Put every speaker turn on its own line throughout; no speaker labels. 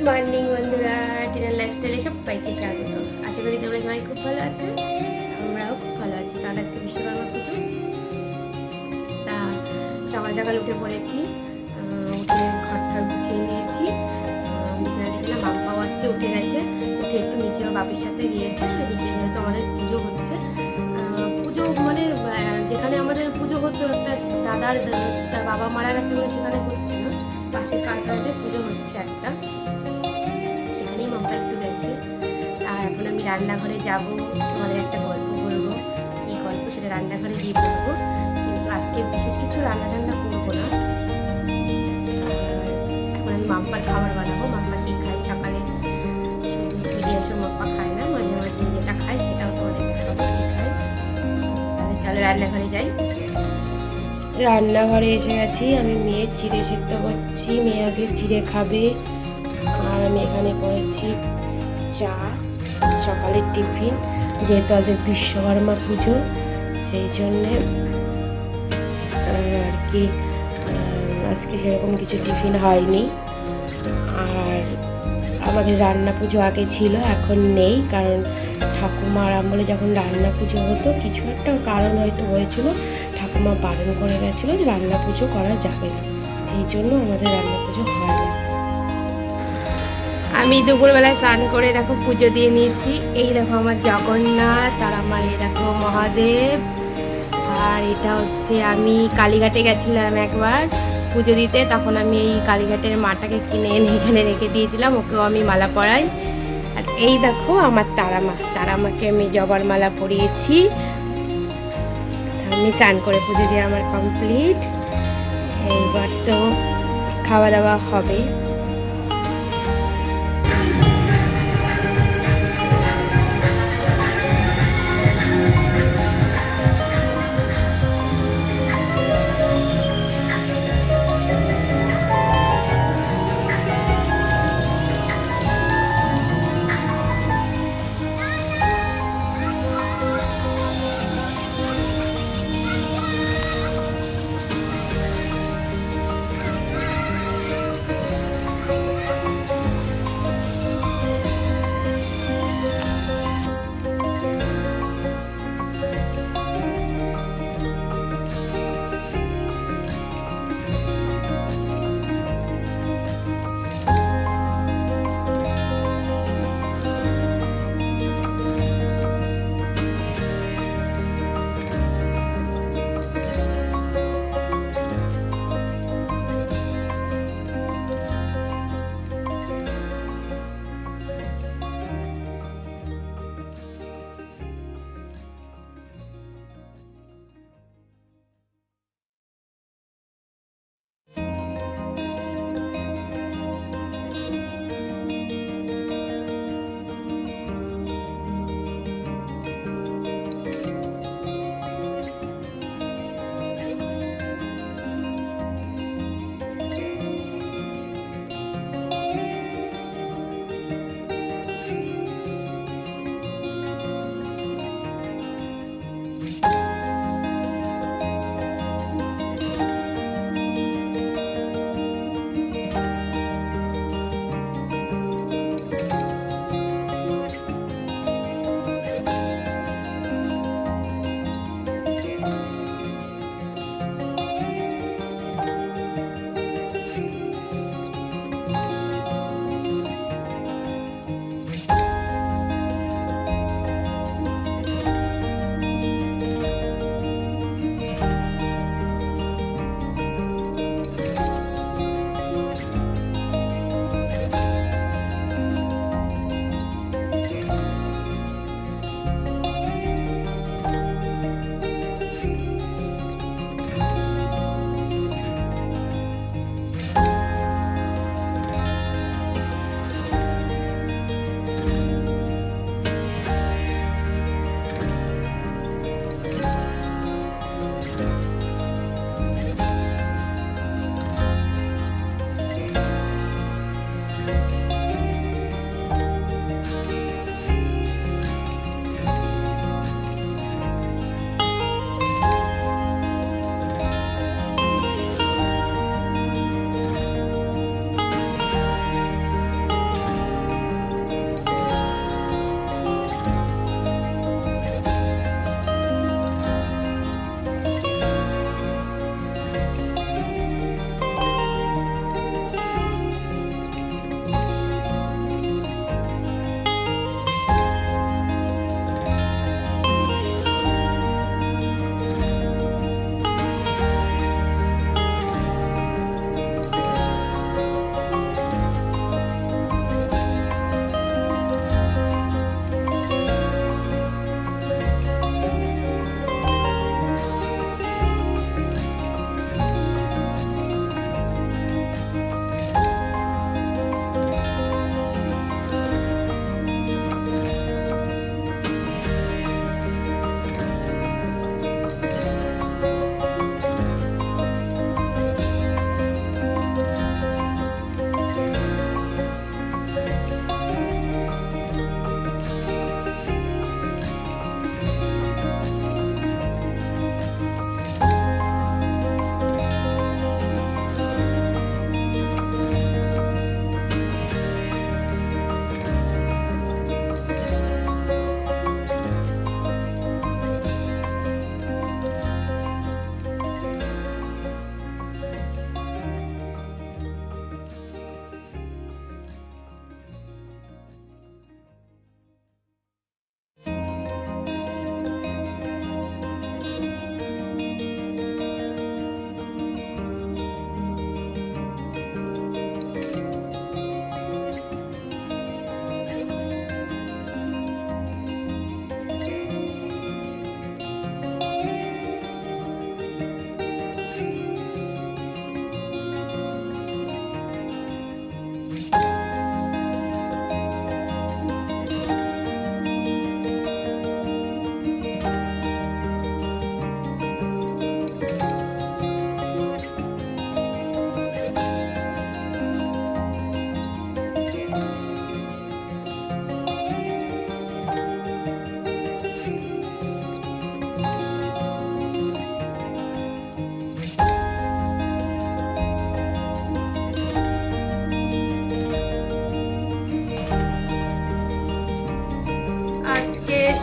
Morning বন্ধুরা, টিনার লাইফস্টাইলে সবাইকে স্বাগত। আশা করি তোমরা সবাই খুব ভালো আছে, আমরাও খুব ভালো আছি। কারণ আজকে বিশ্বকর্মা পুজো, তা সকাল সকাল উঠে পড়েছি। উঠে ঘরটার গুছিয়ে নিয়েছি, বিছানা টিছানা। বাপ্পাও আজকে উঠে গেছে, উঠে একটু নিচে বাপির সাথে গিয়েছে। নিচে যেহেতু আমাদের পুজো হচ্ছে, পুজো মানে যেখানে আমাদের পুজো হতো, একটা দাদার তার বাবা মারা গেছে বলে সেখানে হচ্ছে না, পাশের কারখানাতে পুজো হচ্ছে একটা, সেখানেই মাম্পা একটু গেছে। আর এখন আমি রান্নাঘরে যাব, তোমাদের একটা গল্প বলবো। এই গল্প সেটা রান্নাঘরে গিয়ে বলবো, কিন্তু আজকে বিশেষ কিছু রান্না টান্না করবো না। আর এখন আমি মাম্পার খাবার বানাবো। মাম্পা কি খায় সকালে, শুধু বিরিয়াসও মাম্পা খায় না, মাঝে মাঝে যেটা খায় সেটাও তোমাদের দেখাবো কি খায়। তাহলে চলো রান্নাঘরে যাই। রান্নাঘরে এসে গেছি, আমি মেয়ের চিড়ে সেদ্ধ করছি। মেয়ে আজকে চিড়ে খাবে। আর আমি এখানে করেছি চা, সকালের টিফিন। যেহেতু আজ বিশ্বকর্মা পুজো, সেই জন্যে আর কি আজকে সেরকম কিছু টিফিন হয়নি। আর আমাদের রান্না পুজো আগে ছিল, এখন নেই। কারণ ঠাকুমার আমলে যখন রান্না পুজো হতো, কিছু একটা কারণ হয়তো হয়েছিল, ঠাকুমা বারণ করে গেছিলো যে রান্না পুজো করা যাবে না, সেই জন্য আমাদের রান্না পুজো হয় না। আমি দুপুরবেলায় স্নান করে দেখো পুজো দিয়ে নিয়েছি। এই দেখো আমার জগন্নাথ, আর আমার এই দেখো মহাদেব। আর এটা হচ্ছে, আমি কালীঘাটে গেছিলাম একবার পুজো দিতে, তখন আমি এই কালীঘাটের মাটাকে কিনে এনে এখানে রেখে দিয়েছিলাম, ওকেও আমি মালা পরাই। আর এই দেখো আমার তারামা, তারামাকে আমি জবার মালা পরিয়েছি। আমি স্নান করে পুজো দিয়ে আমার কমপ্লিট। এইবার তো খাওয়া দাওয়া হবে।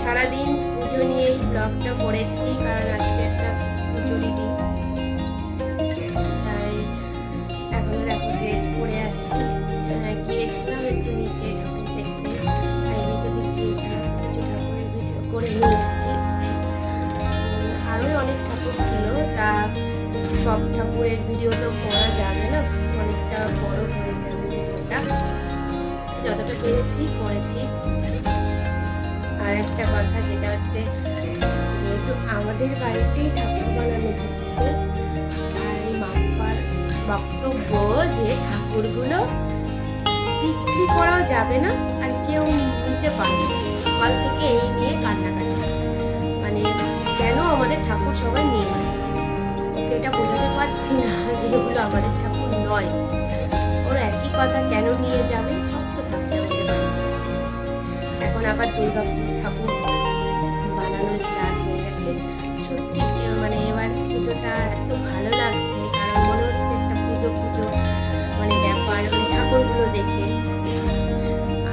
সারাদিন পুজো নিয়েই ব্লগটা করেছি, কারণ আজকে একটা পুজোরই দিন। তাই এখনো দেখো ড্রেস পরে আছি। গিয়েছিলাম একটু নিচে ঠাকুর দেখতে, ভিতরে গিয়েছিলাম, কিছু ঠাকুরের ভিডিও করে নিয়ে এসেছি। আরও অনেক ঠাকুর ছিল, তা সব ঠাকুরের ভিডিও তো করা যাবে না, অনেকটা বড় হয়ে যাবে ভিডিওটা। যতটা পেরেছি করেছি। আর একটা কথা যেটা হচ্ছে, যেহেতু আমাদের বাড়িতেই ঠাকুর বানানো হচ্ছে, আর এই মাপার বক্তব্য যে ঠাকুরগুলো বিক্রি করাও যাবে না আর কেউ নিতে পারবে না। সকাল থেকে এই নিয়ে কান্নাকাটি, মানে কেন আমাদের ঠাকুর সবাই নিয়ে নিচ্ছে। ওকে এটা বোঝাতে পারছি না যে এগুলো আমাদের ঠাকুর নয়। ওর একই কথা, কেন নিয়ে যাবে, সব তো থাকবে আমাদের বাড়িতে। এখন আবার দুর্গাপুর ঠাকুর বানানো স্টার্ট হয়ে গেছে। সত্যি মানে এবার পুজোটা এত ভালো লাগছে, কারণ মনে হচ্ছে একটা পুজো পুজো মানে ব্যাপার, মানে ঠাকুরগুলো দেখে।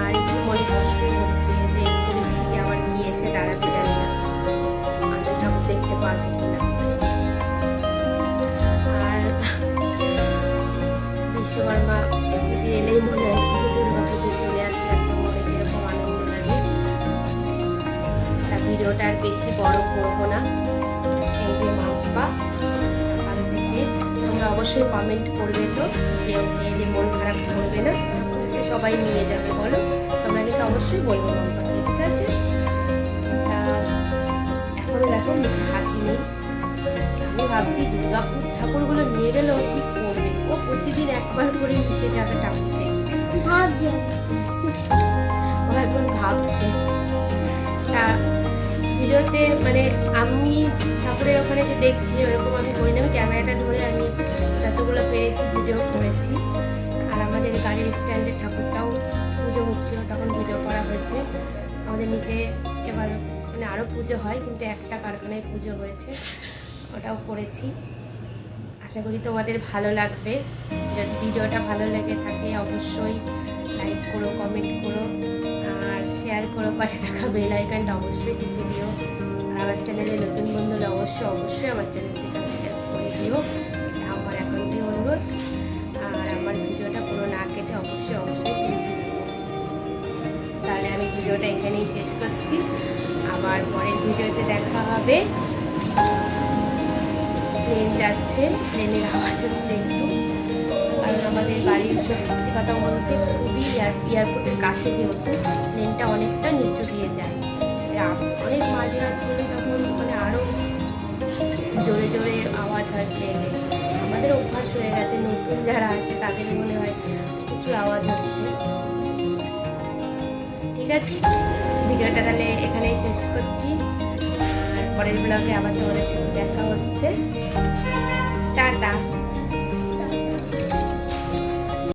আর একটু মনে কষ্ট হচ্ছে যে পরিস্থিতি আবার কি এসে দাঁড়াতে জানি না, আমাদের ঠাকুর দেখতে পারবো কিনা। আর বিশ্বকর্মা পুজো এলেই মনে হয় কিছু দুর্গা পুজো চলে আসলে একটা মনে এরকম আনন্দ লাগে। তা ভিডিওটা আর বেশি বড় করবো না। এই যে মাম্পা সকাল থেকে, তোমরা অবশ্যই কমেন্ট করবে তো যে ওকে যে মন খারাপ করবে না, সবাই নিয়ে যাবে বলো, তোমরা কিন্তু অবশ্যই বলবে মাম্পাকে, ঠিক আছে? তা এখনো দেখো মুখে হাসি নেই। আমি ভাবছি দুর্গাপুর ঠাকুরগুলো নিয়ে গেলেও কি করবে, ও প্রতিদিন একবার করে নিচে যাবে ঠাকুর দেখতে, ভাবছে ও এখন ভাবছে। তা ভিডিওতে মানে আমি ঠাকুরের ওখানে যে দেখছি ওরকম আমি করি না, আমি ক্যামেরাটা ধরে আমি যতগুলো পেরেছি ভিডিও করেছি। আর আমাদের গাড়ির স্ট্যান্ডের ঠাকুরটাও পুজো হচ্ছিল, তখন ভিডিও করা হয়েছে। আমাদের নিচে এবার মানে আরও পুজো হয়, কিন্তু একটা কারখানায় পুজো হয়েছে, ওটাও করেছি। আশা করি তোমাদের ভালো লাগবে। যদি ভিডিওটা ভালো লেগে থাকে অবশ্যই লাইক করো, কমেন্ট করো আর শেয়ার করো। পাশে থাকা বেল আইকনটা অবশ্যই টিপে দিও। আর আমার চ্যানেলে নতুন বন্ধু হলে অবশ্যই আমার চ্যানেলটি সাবস্ক্রাইব করে দিও, এটা আমার একান্তই অনুরোধ। আর আমার ভিডিওটা পুরো না কেটে অবশ্যই টিপে দিও। তাহলে আমি ভিডিওটা এখানেই শেষ করছি, আবার পরের ভিডিওতে দেখা হবে। প্লেন যাচ্ছে, প্লেনের আওয়াজ হচ্ছে একটু, কারণ আমাদের বাড়ির সত্যি কথা বলতে খুবই এয়ারপোর্টের কাছে, যেহেতু প্লেনটা অনেকটা নিচু দিয়ে যায়, অনেক মাঝরাত হলে তখন মানে আরও জোরে জোরে আওয়াজ হয় প্লেনে। আমাদের অভ্যাস হয়ে গেছে, নতুন যারা আসে তাদের মনে হয় প্রচুর আওয়াজ হচ্ছে। ঠিক আছে, ভিডিওটা তাহলে এখানেই শেষ করছি, আর পরের ব্লগে আবার তোমাদের সাথে দেখা হচ্ছে। টাটা।